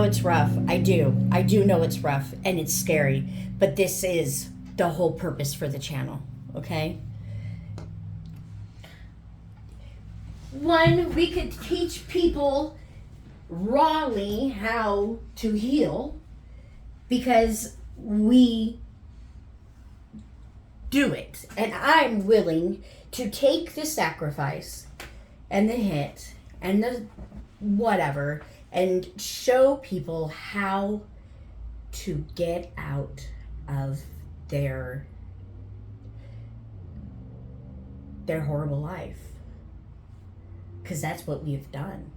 it's rough. I do. I do know it's rough and it's scary. But this is the whole purpose for the channel. Okay? One, we could teach people rawly how to heal because we do it. And I'm willing to take the sacrifice and the hit and the whatever and show people how to get out of their horrible life. Because that's what we've done.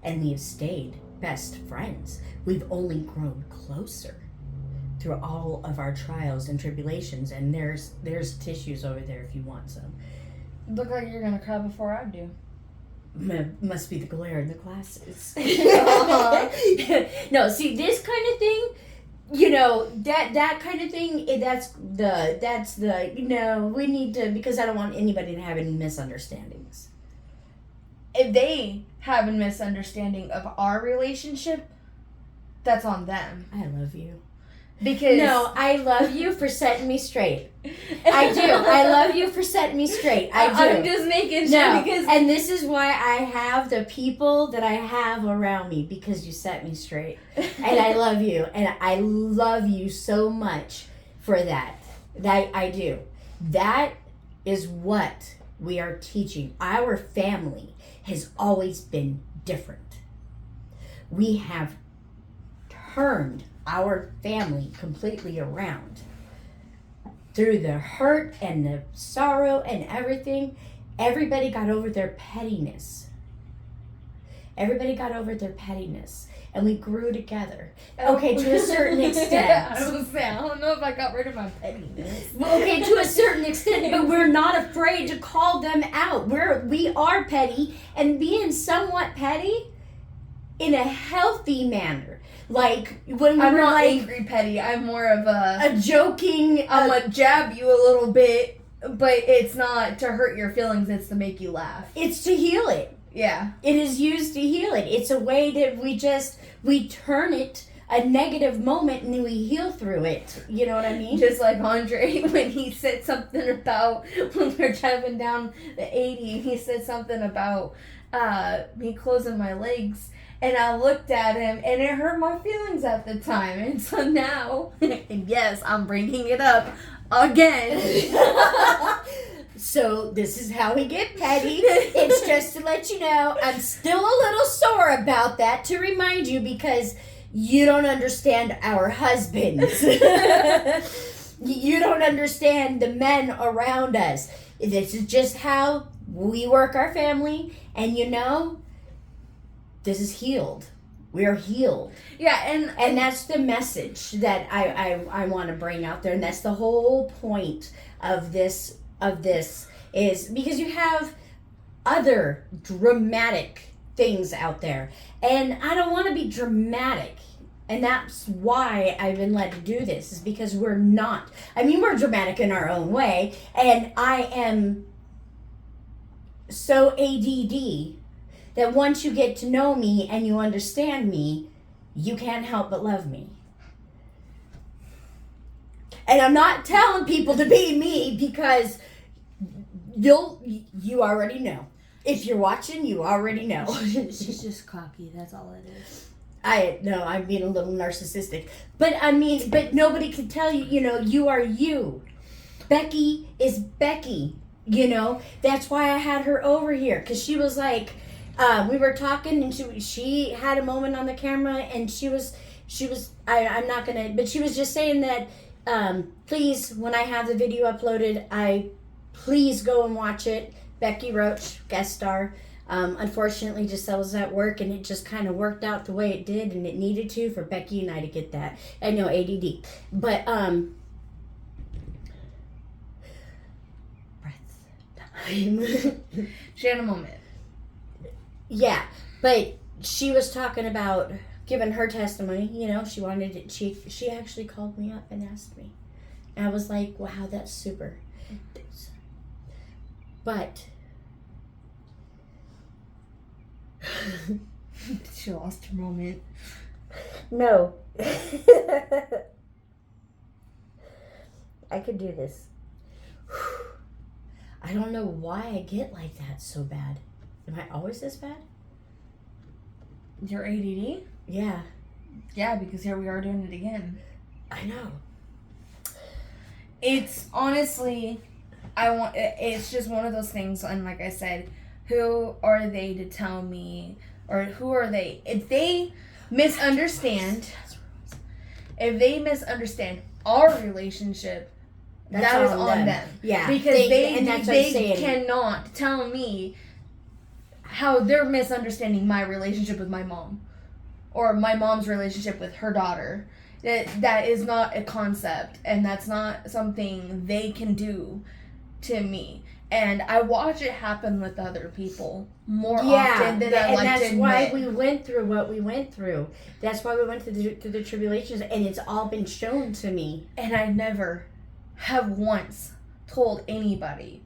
And we've stayed best friends. We've only grown closer through all of our trials and tribulations. And there's tissues over there if you want some. Look like you're gonna cry before I do. Must be the glare in the glasses. Uh-huh. No, see, this kind of thing, you know, that kind of thing, that's the, you know, we need to, because I don't want anybody to have any misunderstandings. If they have a misunderstanding of our relationship, that's on them. I love you. Because No, I love you for setting me straight. I do. I love you for setting me straight. I do. I'm just making sure No, because and this is why I have the people that I have around me, because you set me straight. And I love you. And I love you so much for that. That I do. That is what we are teaching. Our family has always been different. We have turned our family completely around. Through the hurt and the sorrow and everything, everybody got over their pettiness. Everybody got over their pettiness. And we grew together. Okay, to a certain extent. I was saying, I don't know if I got rid of my pettiness. Okay, to a certain extent, but we're not afraid to call them out. We are petty, and being somewhat petty in a healthy manner. Like when I'm we're not like angry petty. I'm more of a joking. I'm gonna jab you a little bit, but it's not to hurt your feelings. It's to make you laugh. It's to heal it. Yeah. It is used to heal it. It's a way that we turn it a negative moment and we heal through it. You know what I mean? Just like Andre when he said something about when we were driving down the 80, he said something about me closing my legs. And I looked at him, and it hurt my feelings at the time. And so now, yes, I'm bringing it up again. So this is how we get petty. It's just to let you know, I'm still a little sore about that, to remind you, because you don't understand our husbands. You don't understand the men around us. This is just how we work our family, and you know, this is healed. We're healed. Yeah, and that's the message that I want to bring out there, and that's the whole point of this is because you have other dramatic things out there, and I don't want to be dramatic, and that's why I've been led to do this, is because we're not. I mean, we're dramatic in our own way, and I am so ADD that once you get to know me and you understand me, you can't help but love me. And I'm not telling people to be me, because you already know. If you're watching, you already know. she's just cocky. That's all it is. I know I'm being a little narcissistic, but I mean, but nobody can tell you. You know, you are you. Becky is Becky. You know, that's why I had her over here, because she was like, we were talking, and she had a moment on the camera, and she was I'm not gonna, but she was just saying that please, when I have the video uploaded, please go and watch it. Becky Roach, guest star. Unfortunately, Giselle was at work, and it just kind of worked out the way it did, and it needed to for Becky and I to get that. I know, ADD, but breath time. She had a moment. Yeah, but she was talking about giving her testimony. You know, she wanted it. She actually called me up and asked me. And I was like, wow, that's super. But she lost her moment. No. I could do this. I don't know why I get like that so bad. Am I always this bad? Your ADD? Yeah. Yeah, because here we are doing it again. I know. It's honestly, it's just one of those things, and like I said, who are they to tell me, or who are they? If they misunderstand our relationship, that is on them. Yeah. Because and that's what I'm they saying. cannot tell me how they're misunderstanding my relationship with my mom, or my mom's relationship with her daughter. That is not a concept, and that's not something they can do to me. And I watch it happen with other people more often than I like to admit. And that's why we went through what we went through. That's why we went through the tribulations, and it's all been shown to me. And I never have once told anybody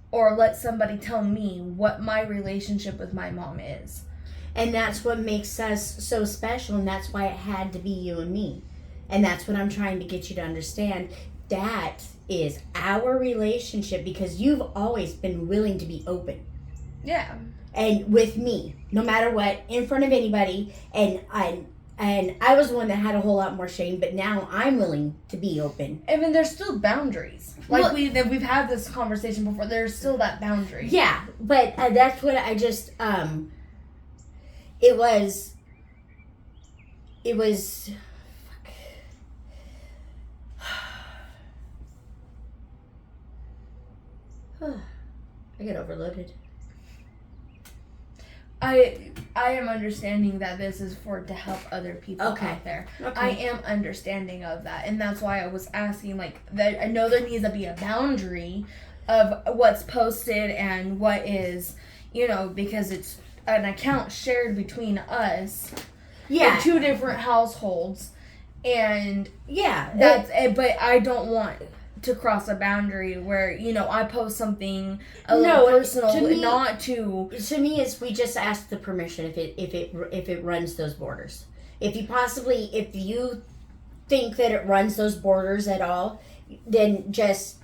or let somebody tell me what my relationship with my mom is. And that's what makes us so special, and that's why it had to be you and me. And that's what I'm trying to get you to understand. That is our relationship, because you've always been willing to be open. Yeah. And with me, no matter what, in front of anybody. And I was the one that had a whole lot more shame, but now I'm willing to be open. I mean, there's still boundaries. Like, we've had this conversation before. There's still that boundary. Yeah, but that's what I just, it was, I get overloaded. I am understanding that this is to help other people out there. Okay. I am understanding of that, and that's why I was asking, like, that I know there needs to be a boundary of what's posted and what is, because it's an account shared between us. Yeah. In two different households, and yeah, but I don't want to cross a boundary where I post something a little personal, not to. To me, it's we just ask the permission if it runs those borders. If you think that it runs those borders at all, then just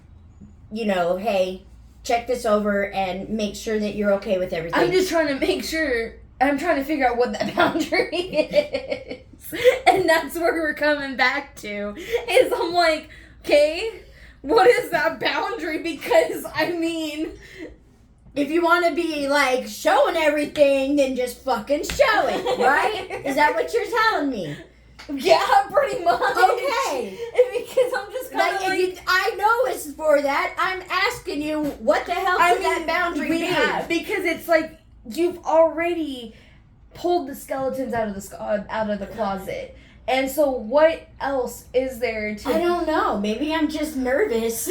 hey, check this over and make sure that you're okay with everything. I'm just trying to make sure. I'm trying to figure out what that boundary is, and that's where we're coming back to. Is I'm like, okay. What is that boundary? Because, I mean, if you want to be, like, showing everything, then just fucking show it, right? Is that what you're telling me? Yeah, pretty much. Okay. Because I'm just kind of like... I know it's for that. I'm asking you, what the hell could that boundary be? Because it's like, you've already pulled the skeletons out of the closet. And so what else is there to... I don't know. Maybe I'm just nervous.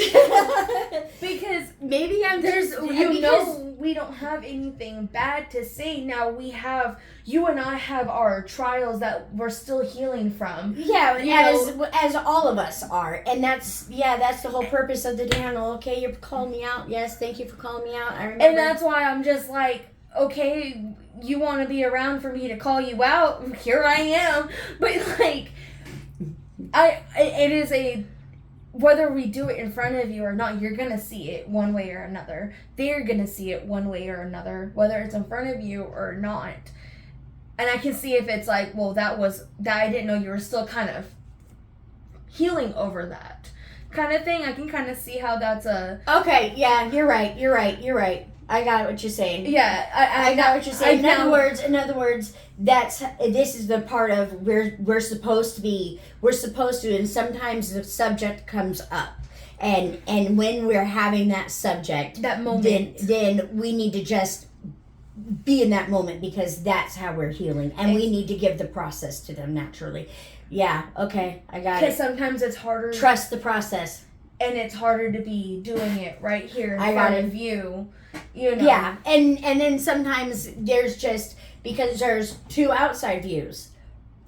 Because maybe I'm just... we don't have anything bad to say. Now you and I have our trials that we're still healing from. Yeah, as all of us are. And that's the whole purpose of the channel. Okay, you're calling me out. Yes, thank you for calling me out. I remember. And that's why I'm just like, okay, you want to be around for me to call you out? Here I am. But like, it is whether we do it in front of you or not, you're going to see it one way or another. They're going to see it one way or another, whether it's in front of you or not. And I can see if it's like, well, that I didn't know you were still kind of healing over that kind of thing. I can kind of see how that's okay, yeah, you're right. I got what you're saying. Yeah, I got what you're saying. In other words, this is the part of we're supposed to, and sometimes the subject comes up, and when we're having that subject, that moment, then we need to just be in that moment, because that's how we're healing, and we need to give the process to them naturally. Yeah, okay, I got it. Because sometimes it's harder. Trust the process. And it's harder to be doing it right here in front of you. Yeah, and then sometimes there's just, because there's two outside views,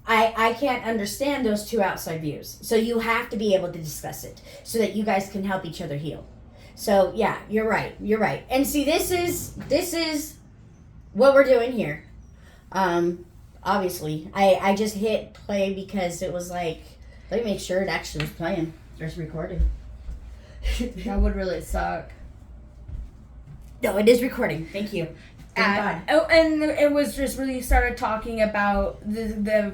I can't understand those two outside views. So you have to be able to discuss it so that you guys can help each other heal. So yeah, you're right. And see, this is what we're doing here. obviously. I just hit play because it was like, let me make sure it actually was playing. There's recording. That would really suck. No, it is recording. Thank you. Thank God. Oh, and it was just really started talking about the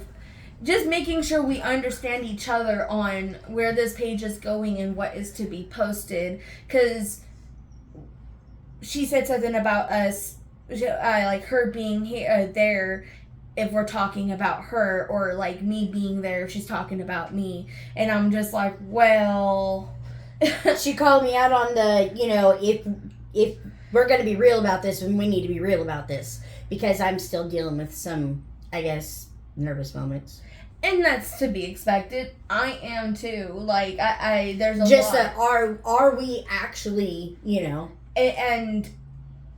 just making sure we understand each other on where this page is going and what is to be posted. Because she said something about us, like her being here, there, if we're talking about her, or like me being there if she's talking about me. And I'm just like, well. She called me out on the, if we're going to be real about this, and we need to be real about this, because I'm still dealing with some, I guess, nervous moments. And that's to be expected. I am too. Like, I there's a just lot. That are we actually, And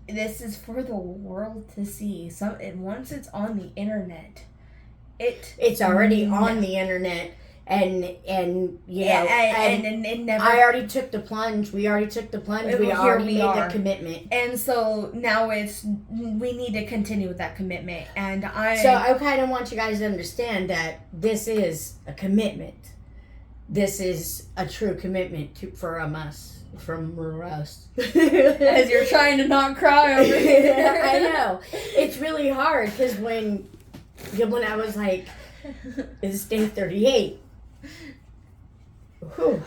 this is for the world to see. And once it's on the internet, it's already on the internet. And it never. I already took the plunge. We already took the plunge. We already made the commitment. And so now we need to continue with that commitment. And I kind of want you guys to understand that this is a commitment. This is a true commitment from us. As you're trying to not cry over here. I know. It's really hard because when I was like, it's day 38. Whew.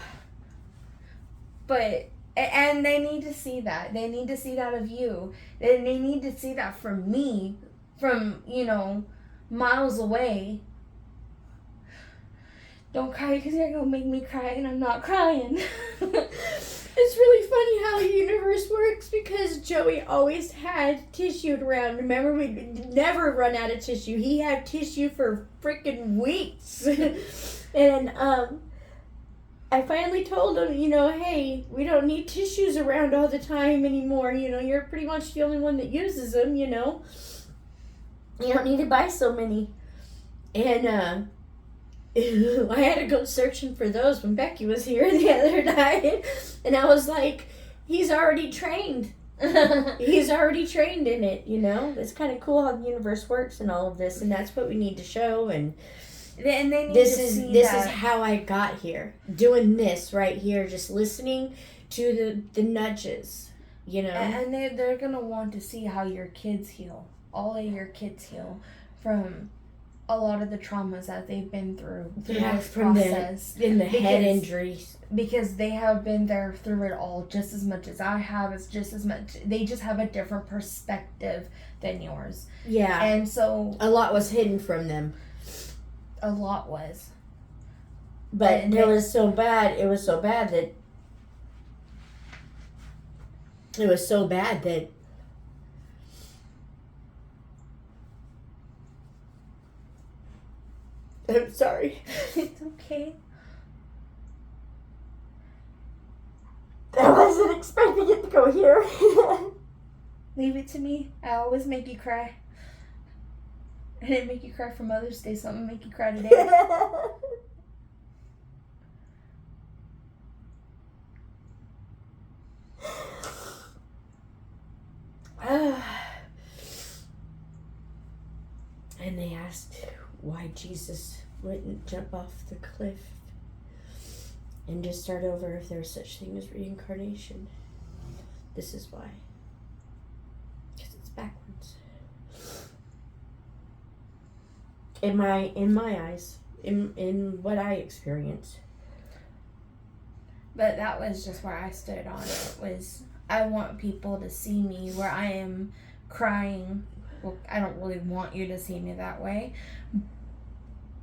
But, and they need to see that. They need to see that of you. They need to see that from me, from, miles away. Don't cry because you're going to make me cry and I'm not crying. It's really funny how the universe works because Joey always had tissue around. Remember, we never run out of tissue. He had tissue for freaking weeks. And, I finally told him, hey, we don't need tissues around all the time anymore. You're pretty much the only one that uses them, You don't need to buy so many. And I had to go searching for those when Becky was here the other night. And I was like, he's already trained. He's already trained in it, It's kind of cool how the universe works and all of this. And that's what we need to show. And they need this to is see this that. is how I got here. Doing this right here, just listening to the nudges, And they're gonna want to see how your kids heal. All of your kids heal from a lot of the traumas that they've been through this process. Head injuries. Because they have been there through it all just as much as I have. It's just as much. They just have a different perspective than yours. Yeah. And so a lot was hidden from them. A lot was. But it was so bad that I'm sorry. It's okay. I wasn't expecting it to go here. Leave it to me. I always make you cry. I didn't make you cry for Mother's Day, so I'm gonna make you cry today. And they asked why Jesus wouldn't jump off the cliff and just start over if there's such thing as reincarnation. This is why. Because it's backwards. In my eyes, in what I experienced. But that was just where I stood on it. Was I want people to see me where I am crying. Well, I don't really want you to see me that way,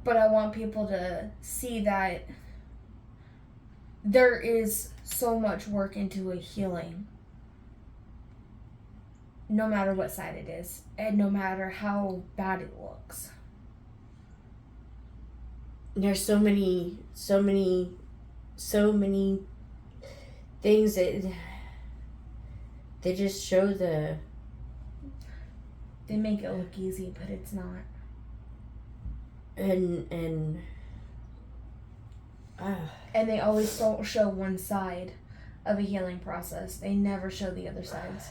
but I want people to see that there is so much work into a healing, no matter what side it is, and no matter how bad it looks. There's so many things that they just show They make it look easy, but it's not. And they always don't show one side of a healing process. They never show the other sides.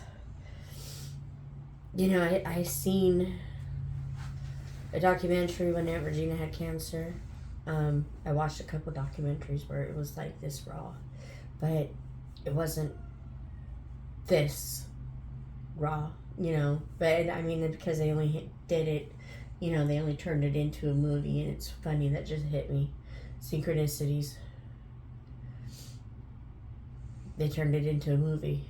I seen a documentary when Aunt Regina had cancer. I watched a couple documentaries where it was like this raw, but it wasn't this raw, But I mean, because they only did it, they only turned it into a movie, and it's funny, that just hit me. Synchronicities. They turned it into a movie.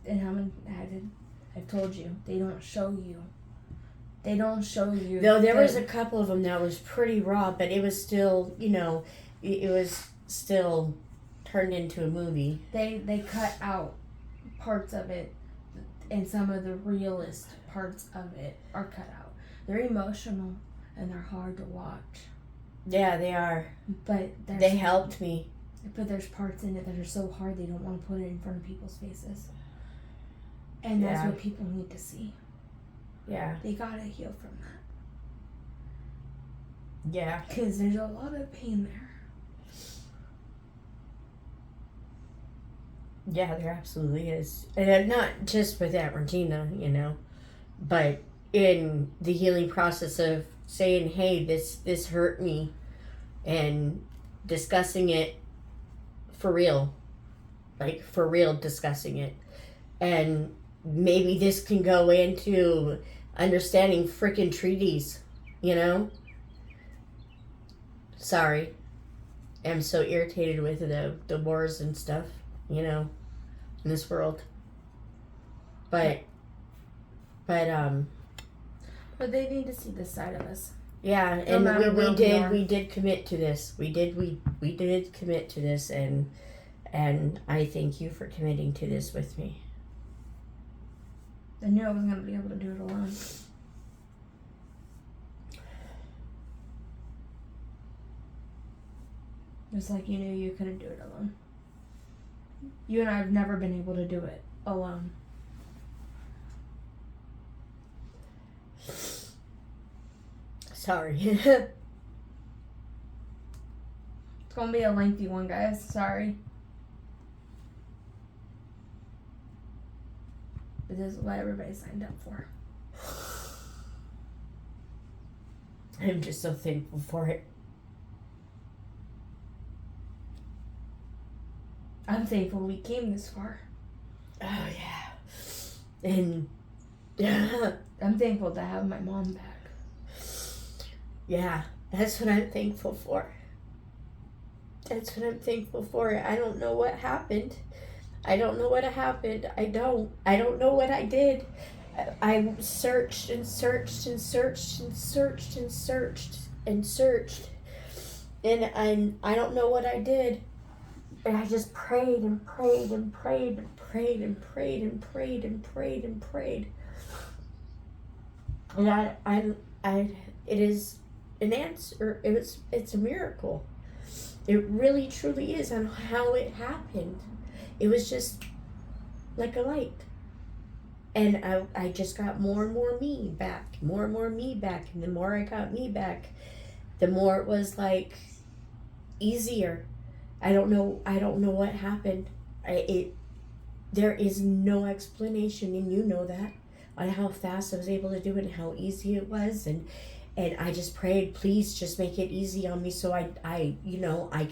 And how many? I've told you, they don't show you. They don't show you. Though there was a couple of them that was pretty raw, but it was still, it was still turned into a movie. They cut out parts of it, and some of the realist parts of it are cut out. They're emotional and they're hard to watch. Yeah, they are. But they helped me. But there's parts in it that are so hard they don't want to put it in front of people's faces. And that's what people need to see. Yeah. They gotta heal from that. Yeah. Because there's a lot of pain there. Yeah, there absolutely is. And not just with Aunt Regina, but in the healing process of saying, hey, this hurt me, and discussing it for real. Like, for real discussing it. And maybe this can go into understanding freaking treaties, Sorry. I'm so irritated with the wars and stuff, in this world. But they need to see this side of us. Yeah, and we did commit to this. We did commit to this, and I thank you for committing to this with me. I knew I wasn't going to be able to do it alone. Just like you knew you couldn't do it alone. You and I have never been able to do it alone. Sorry. It's going to be a lengthy one, guys. Sorry. But this is what everybody signed up for. I'm just so thankful for it. I'm thankful we came this far. Oh, yeah. And I'm thankful to have my mom back. Yeah, that's what I'm thankful for. That's what I'm thankful for. I don't know what happened. I don't know what happened. I don't know what I did. I searched and searched and searched and searched and searched and searched. And I don't know what I did. And I just prayed and prayed and prayed and prayed and prayed and prayed and prayed and prayed. And it is an answer. It's a miracle. It really truly is on how it happened. It was just like a light. And I just got more and more me back. More and more me back. And the more I got me back, the more it was like easier. I don't know what happened. There is no explanation, and you know that, on how fast I was able to do it and how easy it was. And I just prayed, please just make it easy on me so I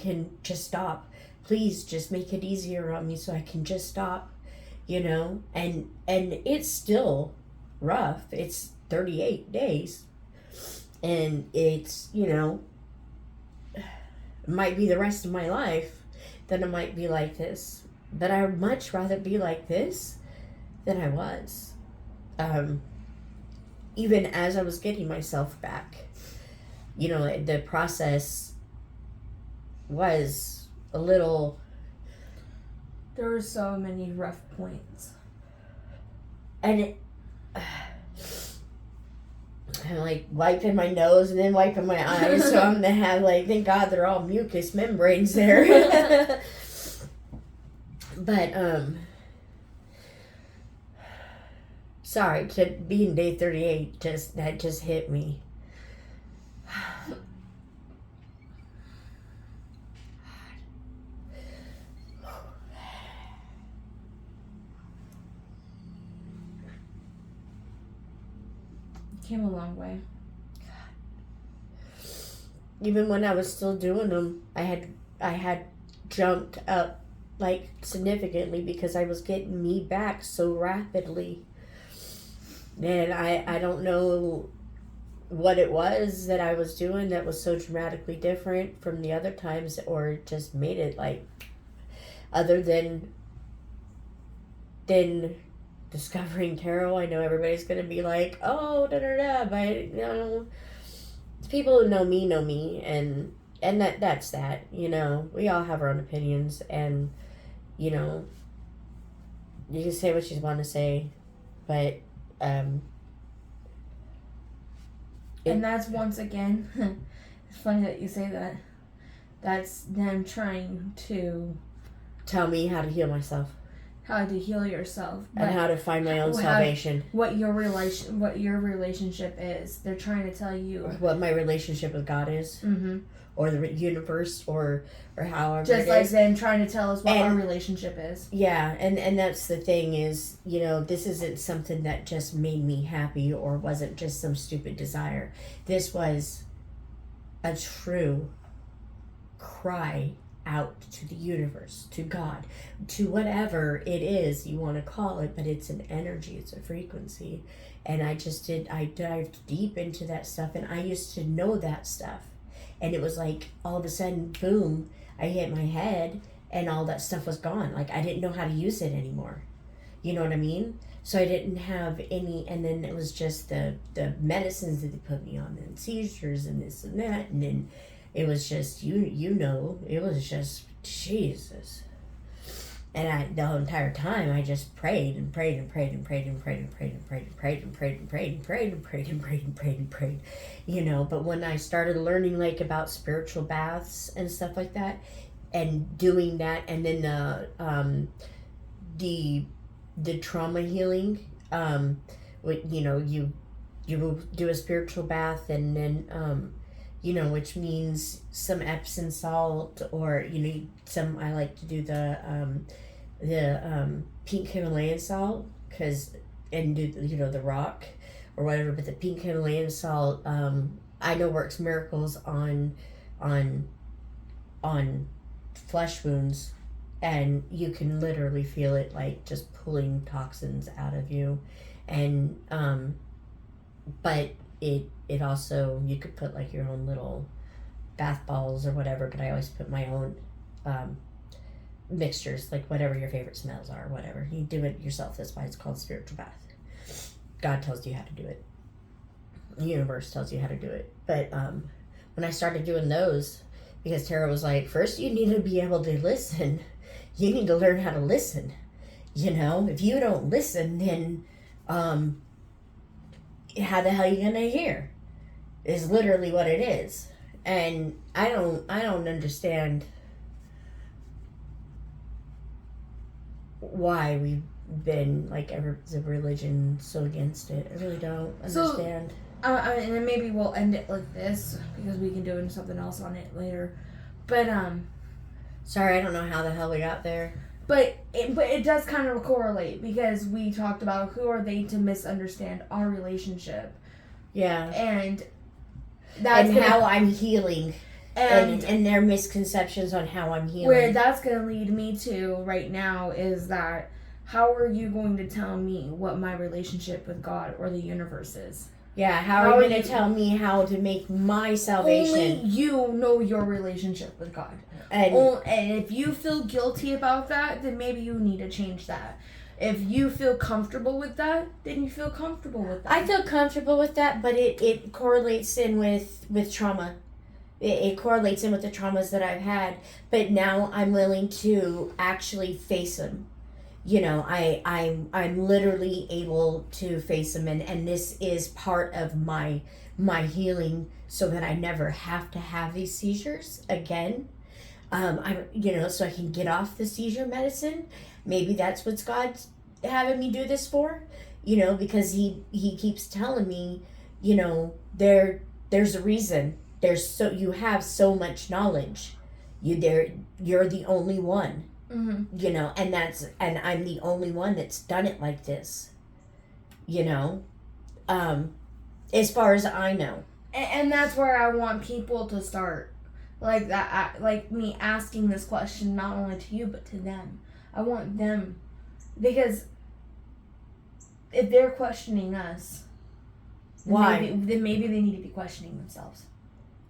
can just stop. Please just make it easier on me so I can just stop, and it's still rough. It's 38 days, and it's, it might be the rest of my life that it might be like this, but I would much rather be like this than I was. Even as I was getting myself back, the process was a little. There were so many rough points. And I'm like wiping my nose and then wiping my eyes, so I'm gonna have thank God they're all mucous membranes there. But sorry, to be in day 38 just hit me. came a long way. Even when I was still doing them, I had jumped up like significantly because I was getting me back so rapidly. And I don't know what it was that I was doing that was so dramatically different from the other times, or just made it like, other than discovering tarot. I know everybody's gonna be like, oh, da da da, but you know, people who know me, and that's that. You know, we all have our own opinions, and you know, you can say what you want to say, but and that's, once again, it's funny that you say that. That's them trying to tell me how to heal myself, how to heal yourself, and how to find my own salvation. What your relationship is. They're trying to tell you what my relationship with God is, or the universe, or however. Just like them trying to tell us what our relationship is. Yeah, and that's the thing is, you know, this isn't something that just made me happy or wasn't just some stupid desire. This was a true cry out to the universe, to God, to whatever it is you want to call it, but it's an energy, it's a frequency. And I dived deep into that stuff, and I used to know that stuff. And it was like, all of a sudden, boom, I hit my head, and all that stuff was gone. Like, I didn't know how to use it anymore. You know what I mean? So I didn't have any, and then it was just the medicines that they put me on, and seizures, and this and that, and then it was just, you know, it was just, Jesus. And the whole entire time, I just prayed and prayed and prayed and prayed and prayed and prayed and prayed and prayed and prayed and prayed and prayed and prayed and prayed and prayed and prayed, you know. But when I started learning like about spiritual baths and stuff like that, and doing that, and then the trauma healing, you know, you do a spiritual bath, and then you know, which means some Epsom salt, or you know, I like to do the pink Himalayan salt, and do, you know, the rock or whatever. But the pink Himalayan salt, I know works miracles on flesh wounds, and you can literally feel it like just pulling toxins out of you, and but it also, you could put like your own little bath balls or whatever, but I always put my own mixtures, like whatever your favorite smells are, whatever. You do it yourself. That's why it's called spiritual bath. God tells you how to do it. The universe tells you how to do it. But when I started doing those, because Tara was like, first you need to be able to listen. You need to learn how to listen. You know, if you don't listen, then how the hell are you gonna hear? Is literally what it is. And I don't understand why we've been like, ever as a religion, so against it. I really don't understand. And then maybe we'll end it like this, because we can do something else on it later. But sorry, I don't know how the hell we got there. But it does kind of correlate, because we talked about who are they to misunderstand our relationship. Yeah. And how I'm healing. And their misconceptions on how I'm healing. Where that's going to lead me to right now is that, how are you going to tell me what my relationship with God or the universe is? Yeah, how are you going to tell me how to make my salvation? Only you know your relationship with God. And if you feel guilty about that, then maybe you need to change that. If you feel comfortable with that, then you feel comfortable with that. I feel comfortable with that, but it correlates in with trauma. It correlates in with the traumas that I've had. But now I'm willing to actually face them. You know, I'm literally able to face them, and this is part of my healing, so that I never have to have these seizures again. So I can get off the seizure medicine. Maybe that's what God's having me do this for, you know, because he keeps telling me, you know, there's a reason. You have so much knowledge. You're the only one. Mm-hmm. You know, and I'm the only one that's done it like this, you know, as far as I know. And that's where I want people to start. Like that, like me asking this question not only to you but to them. I want them, because if they're questioning us, then Why? then maybe they need to be questioning themselves.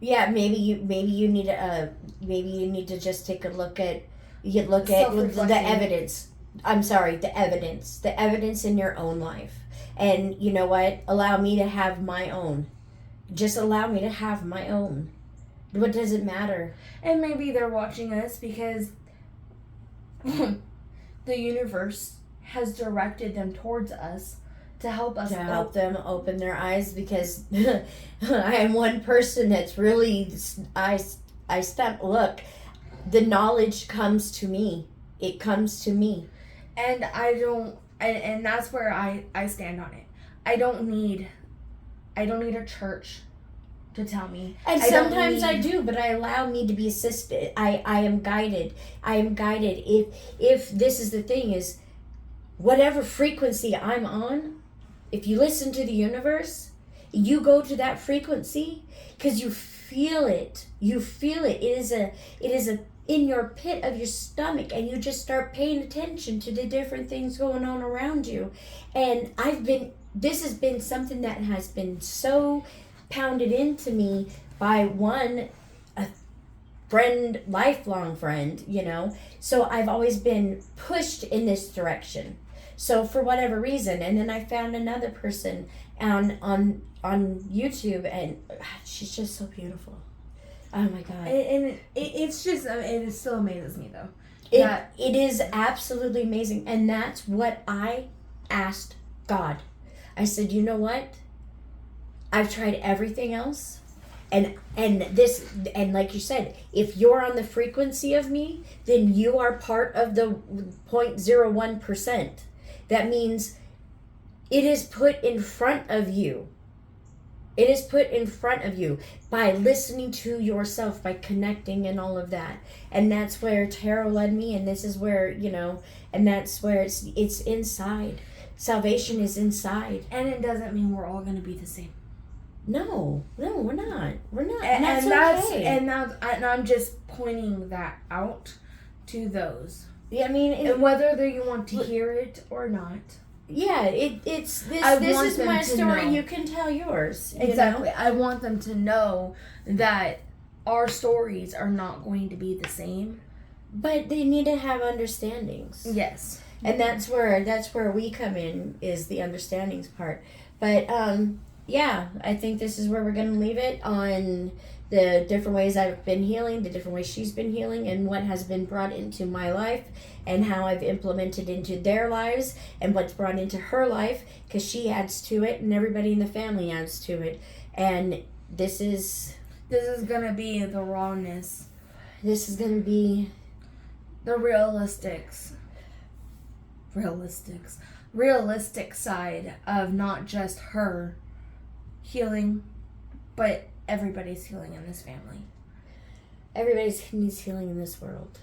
Yeah, maybe you need to just take a look at the evidence. I'm sorry, the evidence in your own life. And you know what? Allow me to have my own. Just allow me to have my own. What does it matter? And maybe they're watching us because the universe has directed them towards us to help us, to help them open their eyes, because I am one person that's really look, the knowledge comes to me. It comes to me. And I don't, and that's where I stand on it. I don't need a church to tell me. And sometimes I do, but I allow me to be assisted. I am guided. If this is the thing, is whatever frequency I'm on, if you listen to the universe, you go to that frequency because you feel it. You feel it. It is a in your pit of your stomach, and you just start paying attention to the different things going on around you. And this has been something that has been so pounded into me by a friend, lifelong friend, so I've always been pushed in this direction. So for whatever reason, and then I found another person on YouTube, and she's just so beautiful. Oh my God! And it still amazes me though. It is absolutely amazing, and that's what I asked God. I said, you know what? I've tried everything else, and like you said, if you're on the frequency of me, then you are part of the 0.01%. That means it is put in front of you. It is put in front of you by listening to yourself, by connecting and all of that. And that's where tarot led me, and this is where, and that's where it's inside. Salvation is inside. And it doesn't mean we're all going to be the same. No, we're not. We're not. And I'm just pointing that out to those. Yeah, I mean, and whether you want to hear it or not. Yeah, this is my story. You can tell yours. Exactly. I want them to know that our stories are not going to be the same, but they need to have understandings. Yes, and that's where we come in, is the understandings part. But yeah, I think this is where we're going to leave it, on the different ways I've been healing, the different ways she's been healing, and what has been brought into my life, and how I've implemented into their lives, and what's brought into her life, because she adds to it, and everybody in the family adds to it. And this is going to be the rawness. This is going to be the realistic side of not just her healing, but everybody's healing in this family. Everybody needs healing in this world.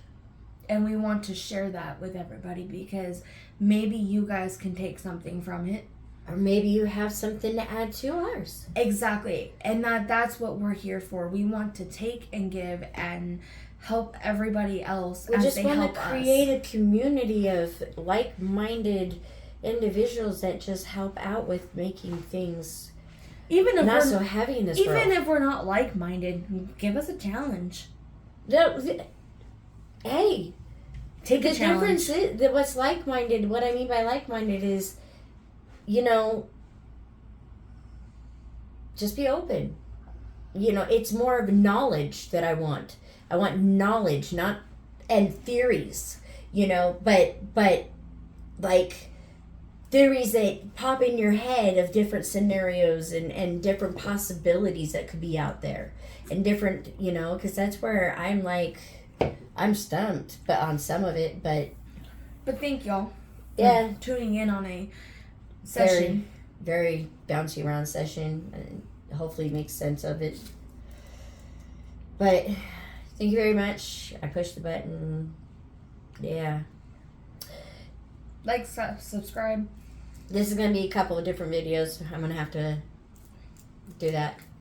And we want to share that with everybody, because maybe you guys can take something from it. Or maybe you have something to add to ours. Exactly. And that's what we're here for. We want to take and give and help everybody else as they help us. We just want to create a community of like-minded individuals that just help out with making things even if not so heavy in this world. Even if we're not like-minded, give us a challenge. Hey, take a challenge. The difference is, what's like-minded, what I mean by like-minded is, just be open. It's more of knowledge that I want. I want knowledge, and theories, but like theories that pop in your head of different scenarios and different possibilities that could be out there, and different, because that's where I'm stumped, but on some of it, but thank y'all. Yeah, tuning in on a session, very bouncy around session, and hopefully make sense of it. But thank you very much. I pushed the button. Yeah. Like, subscribe. This is going to be a couple of different videos. I'm going to have to Do that.